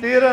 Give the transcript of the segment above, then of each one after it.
13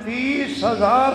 30,000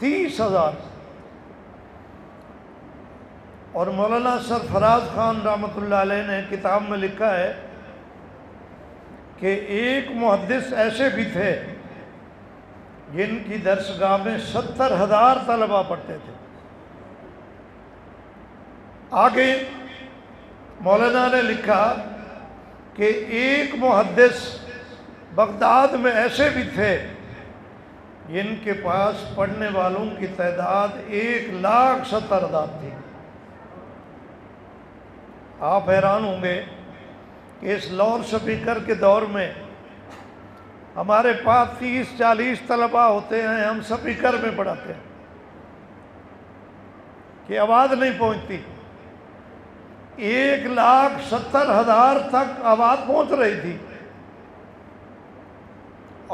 30,000۔ اور مولانا سرفراز خان رحمۃ اللہ علیہ نے کتاب میں لکھا ہے کہ ایک محدث ایسے بھی تھے جن کی درسگاہ میں 70,000 طلبہ پڑھتے تھے۔ آگے مولانا نے لکھا کہ ایک محدث بغداد میں ایسے بھی تھے جن کے پاس پڑھنے والوں کی تعداد 1,70,000 تھی۔ آپ حیران ہوں گے کہ اس لاؤڈ اسپیکر کے دور میں ہمارے پاس 30-40 طلبہ ہوتے ہیں، ہم اسپیکر میں پڑھاتے ہیں کہ آواز نہیں پہنچتی۔ 1,70,000 تک آواز پہنچ رہی تھی،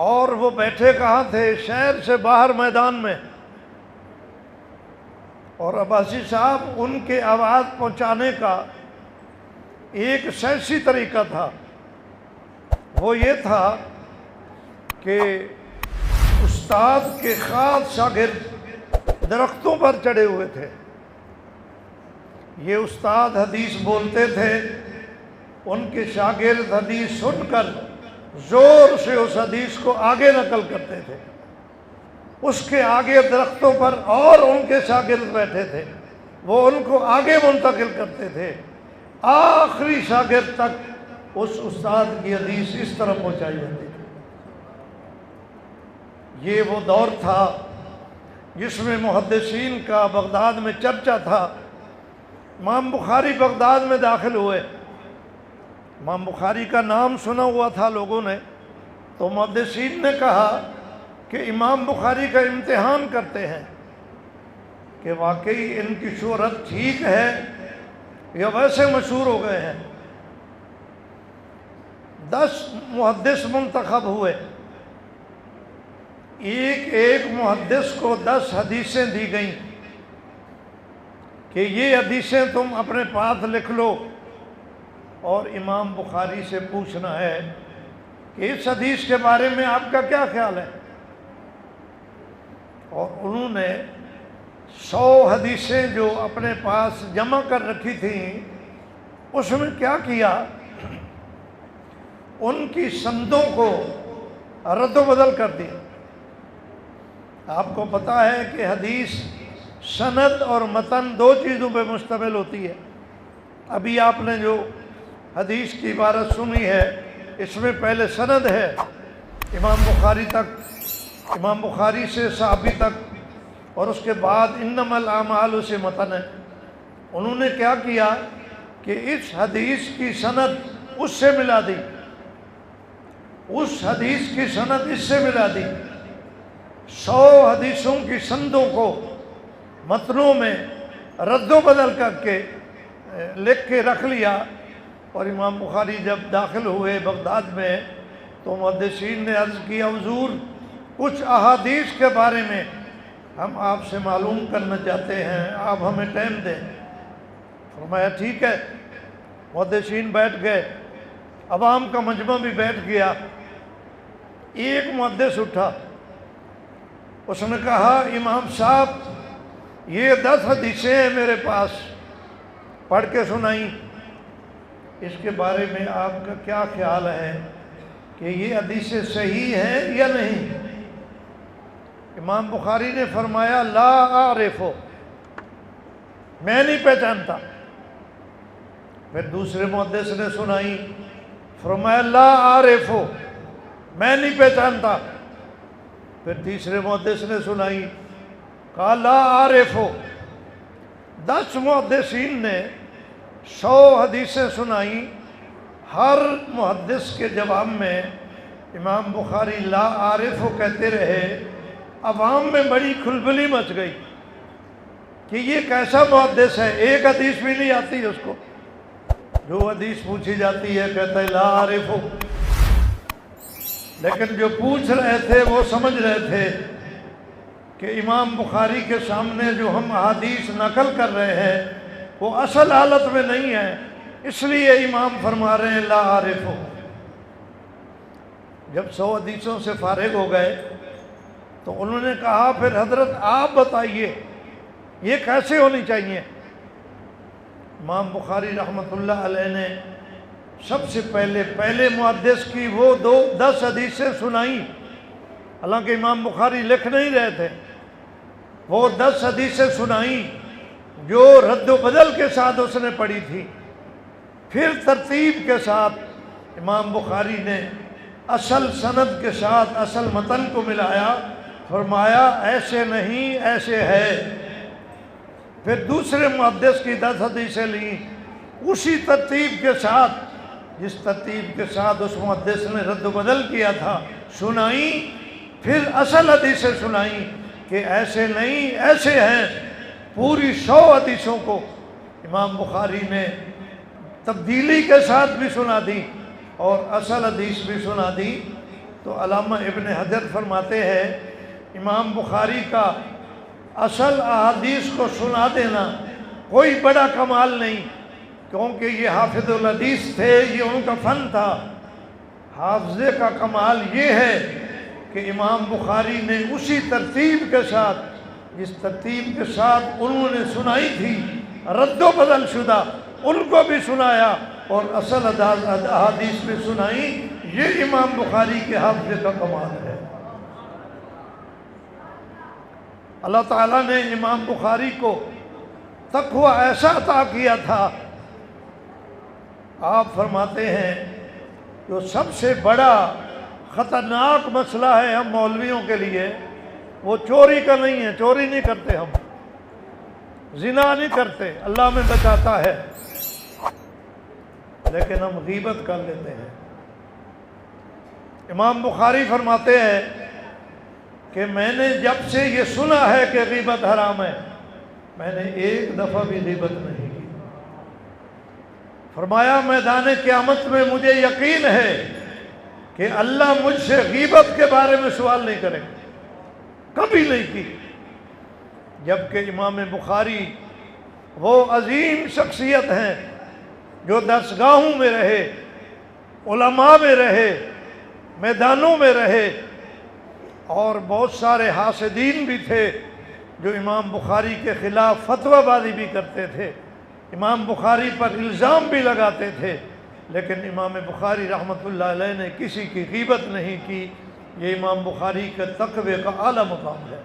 اور وہ بیٹھے کہاں تھے؟ شہر سے باہر میدان میں۔ اور عباسی صاحب ان کے آواز پہنچانے کا ایک سائنسی طریقہ تھا، وہ یہ تھا کہ استاد کے خاص شاگرد درختوں پر چڑھے ہوئے تھے۔ یہ استاد حدیث بولتے تھے، ان کے شاگرد حدیث سن کر زور سے اس حدیث کو آگے نقل کرتے تھے۔ اس کے آگے درختوں پر اور ان کے شاگرد بیٹھے تھے، وہ ان کو آگے منتقل کرتے تھے، آخری شاگرد تک اس استاد کی حدیث اس طرح پہنچائی جاتی تھی۔ یہ وہ دور تھا جس میں محدثین کا بغداد میں چرچا تھا۔ امام بخاری بغداد میں داخل ہوئے، امام بخاری کا نام سنا ہوا تھا لوگوں نے، تو محدثین نے کہا کہ امام بخاری کا امتحان کرتے ہیں کہ واقعی ان کی شہرت ٹھیک ہے یا ویسے مشہور ہو گئے ہیں۔ 10 محدث منتخب ہوئے، ایک محدث کو 10 حدیثیں دی گئیں کہ یہ حدیثیں تم اپنے پاس لکھ لو اور امام بخاری سے پوچھنا ہے کہ اس حدیث کے بارے میں آپ کا کیا خیال ہے۔ اور انہوں نے 100 حدیثیں جو اپنے پاس جمع کر رکھی تھیں، اس میں کیا کیا، ان کی سندوں کو رد و بدل کر دیا۔ آپ کو پتہ ہے کہ حدیث سند اور متن 2 چیزوں پہ مشتمل ہوتی ہے۔ ابھی آپ نے جو حدیث کی عبارت سنی ہے، اس میں پہلے سند ہے امام بخاری تک، امام بخاری سے صحابی تک، اور اس کے بعد انما الاعمال سے متن ہے۔ انہوں نے کیا کیا کہ اس حدیث کی سند اس سے ملا دی، اس حدیث کی سند اس سے ملا دی، 100 حدیثوں کی سندوں کو متنوں میں رد و بدل کر کے لکھ کے رکھ لیا۔ اور امام بخاری جب داخل ہوئے بغداد میں تو محدثین نے عرض کیا، حضور کچھ احادیث کے بارے میں ہم آپ سے معلوم کرنا چاہتے ہیں، آپ ہمیں ٹائم دیں۔ فرمایا ٹھیک ہے۔ محدثین بیٹھ گئے، عوام کا مجمع بھی بیٹھ گیا۔ ایک محدث اٹھا، اس نے کہا، امام صاحب یہ 10 حدیثیں ہیں میرے پاس، پڑھ کے سنائیں، اس کے بارے میں آپ کا کیا خیال ہے کہ یہ حدیثیں صحیح ہیں یا نہیں؟ امام بخاری نے فرمایا، لا اعرفو، میں نہیں پہچانتا۔ پھر دوسرے محدث نے سنائی، فرمایا لا اعرفو، میں نہیں پہچانتا۔ پھر تیسرے محدث نے سنائی، کہا لا اعرفو۔ 10 محدثین نے 100 حدیثیں سنائیں۔ ہر محدث کے جواب میں امام بخاری لا اعرفو کہتے رہے۔ عوام میں بڑی کھلبلی مچ گئی کہ یہ کیسا محدث ہے، ایک حدیث بھی نہیں آتی اس کو، جو حدیث پوچھی جاتی ہے کہتا ہے لا اعرفو۔ لیکن جو پوچھ رہے تھے وہ سمجھ رہے تھے کہ امام بخاری کے سامنے جو ہم احادیث نقل کر رہے ہیں وہ اصل حالت میں نہیں ہے، اس لیے امام فرما رہے ہیں لا اعرفو۔ جب 100 حدیثوں سے فارغ ہو گئے تو انہوں نے کہا پھر حضرت آپ بتائیے یہ کیسے ہونی چاہیے؟ امام بخاری رحمۃ اللہ علیہ نے سب سے پہلے محدث کی وہ 10 حدیثیں سنائیں، حالانکہ امام بخاری لکھ نہیں رہے تھے، وہ 10 حدیثیں سنائیں جو رد و بدل کے ساتھ اس نے پڑھی تھی۔ پھر ترتیب کے ساتھ امام بخاری نے اصل سند کے ساتھ اصل متن کو ملایا، فرمایا ایسے نہیں ایسے ہے۔ پھر دوسرے محدث کی 10 حدیثیں لیں اسی ترتیب کے ساتھ جس ترتیب کے ساتھ اس محدث نے رد و بدل کیا تھا، سنائیں۔ پھر اصل حدیثیں سنائیں کہ ایسے نہیں ایسے ہیں۔ پوری 100 حدیثوں کو امام بخاری نے تبدیلی کے ساتھ بھی سنا دی اور اصل حدیث بھی سنا دی۔ تو علامہ ابن حجر فرماتے ہیں امام بخاری کا اصل احادیث کو سنا دینا کوئی بڑا کمال نہیں، کیونکہ یہ حافظ الحدیث تھے، یہ ان کا فن تھا۔ حافظے کا کمال یہ ہے کہ امام بخاری نے اسی ترتیب کے ساتھ جس ترتیب کے ساتھ انہوں نے سنائی تھی رد و بدل شدہ ان کو بھی سنایا اور اصل احادیث بھی سنائی۔ یہ امام بخاری کے حافظے کا کمال ہے۔ اللہ تعالیٰ نے امام بخاری کو تقوی ایسا عطا کیا تھا، آپ فرماتے ہیں جو سب سے بڑا خطرناک مسئلہ ہے ہم مولویوں کے لیے وہ چوری کا نہیں ہے، چوری نہیں کرتے، ہم زنا نہیں کرتے، اللہ ہمیں بچاتا ہے، لیکن ہم غیبت کر لیتے ہیں۔ امام بخاری فرماتے ہیں کہ میں نے جب سے یہ سنا ہے کہ غیبت حرام ہے میں نے ایک دفعہ بھی غیبت نہیں کی۔ فرمایا میدان قیامت میں مجھے یقین ہے کہ اللہ مجھ سے غیبت کے بارے میں سوال نہیں کرے، کبھی نہیں کی۔ جبکہ امام بخاری وہ عظیم شخصیت ہیں جو درسگاہوں میں رہے، علماء میں رہے، میدانوں میں رہے، اور بہت سارے حاسدین بھی تھے جو امام بخاری کے خلاف فتویٰ بازی بھی کرتے تھے، امام بخاری پر الزام بھی لگاتے تھے، لیکن امام بخاری رحمۃ اللہ علیہ نے کسی کی غیبت نہیں کی۔ یہ امام بخاری کے تقوی کا اعلیٰ مقام ہے۔